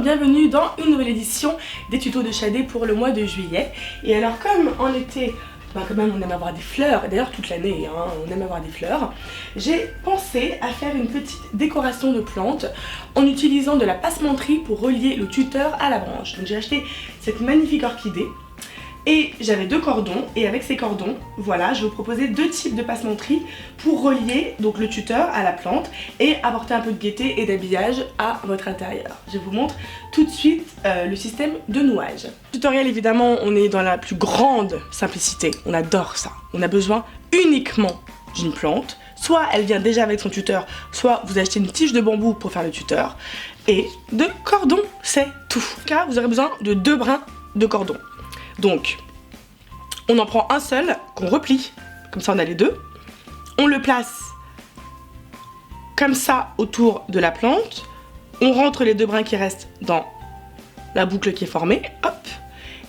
bienvenue dans une nouvelle édition des tutos de Shadé pour le mois de juillet. Et alors comme en été, quand même on aime avoir des fleurs, d'ailleurs toute l'année on aime avoir des fleurs, j'ai pensé à faire une petite décoration de plantes en utilisant de la passementerie pour relier le tuteur à la branche. Donc j'ai acheté cette magnifique orchidée. Et j'avais deux cordons, et avec ces cordons, voilà, je vais vous proposer deux types de passementerie pour relier donc le tuteur à la plante et apporter un peu de gaieté et d'habillage à votre intérieur. Je vous montre tout de suite le système de nouage. Tutoriel, évidemment, on est dans la plus grande simplicité, on adore ça. On a besoin uniquement d'une plante, soit elle vient déjà avec son tuteur, soit vous achetez une tige de bambou pour faire le tuteur, et de cordons, c'est tout. Car vous aurez besoin de deux brins de cordon. Donc, on en prend un seul qu'on replie, comme ça on a les deux. On le place comme ça autour de la plante. On rentre les deux brins qui restent dans la boucle qui est formée, hop.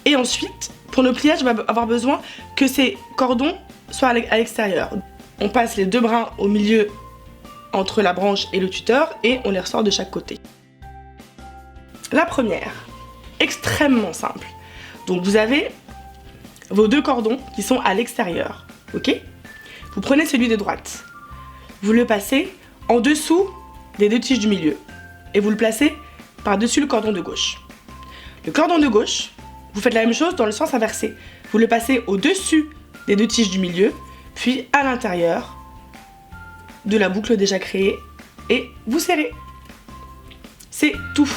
Et ensuite, pour nos pliages, on va avoir besoin que ces cordons soient à l'extérieur. On passe les deux brins au milieu entre la branche et le tuteur et on les ressort de chaque côté. La première, extrêmement simple. Donc vous avez vos deux cordons qui sont à l'extérieur, ok? Vous prenez celui de droite, vous le passez en dessous des deux tiges du milieu et vous le placez par-dessus le cordon de gauche. Le cordon de gauche, vous faites la même chose dans le sens inversé. Vous le passez au-dessus des deux tiges du milieu, puis à l'intérieur de la boucle déjà créée et vous serrez. C'est tout.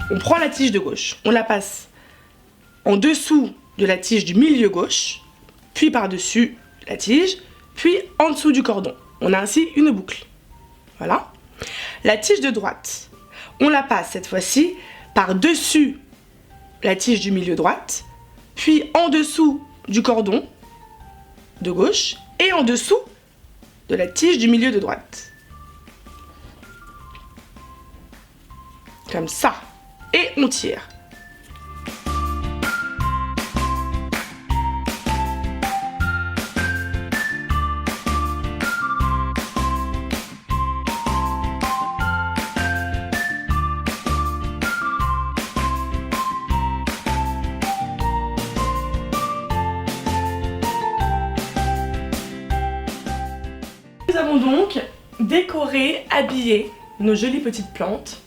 On prend la tige de gauche, on la passe en dessous de la tige du milieu gauche, puis par-dessus la tige, puis en dessous du cordon. On a ainsi une boucle. Voilà. La tige de droite, on la passe cette fois-ci par-dessus la tige du milieu droite, puis en dessous du cordon de gauche et en dessous de la tige du milieu de droite. Comme ça. Et on tire. Nous avons donc décoré, habillé nos jolies petites plantes.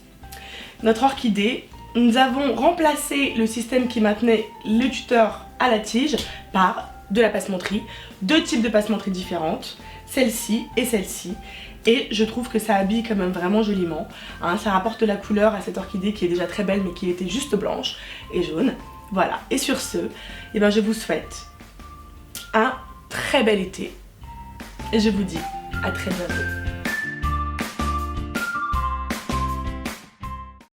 Notre orchidée, nous avons remplacé le système qui maintenait le tuteur à la tige par de la passementerie, deux types de passementerie différentes, celle-ci et celle-ci. Et je trouve que ça habille quand même vraiment joliment. Ça rapporte de la couleur à cette orchidée qui est déjà très belle mais qui était juste blanche et jaune. Voilà, et sur ce, je vous souhaite un très bel été. Et je vous dis à très bientôt.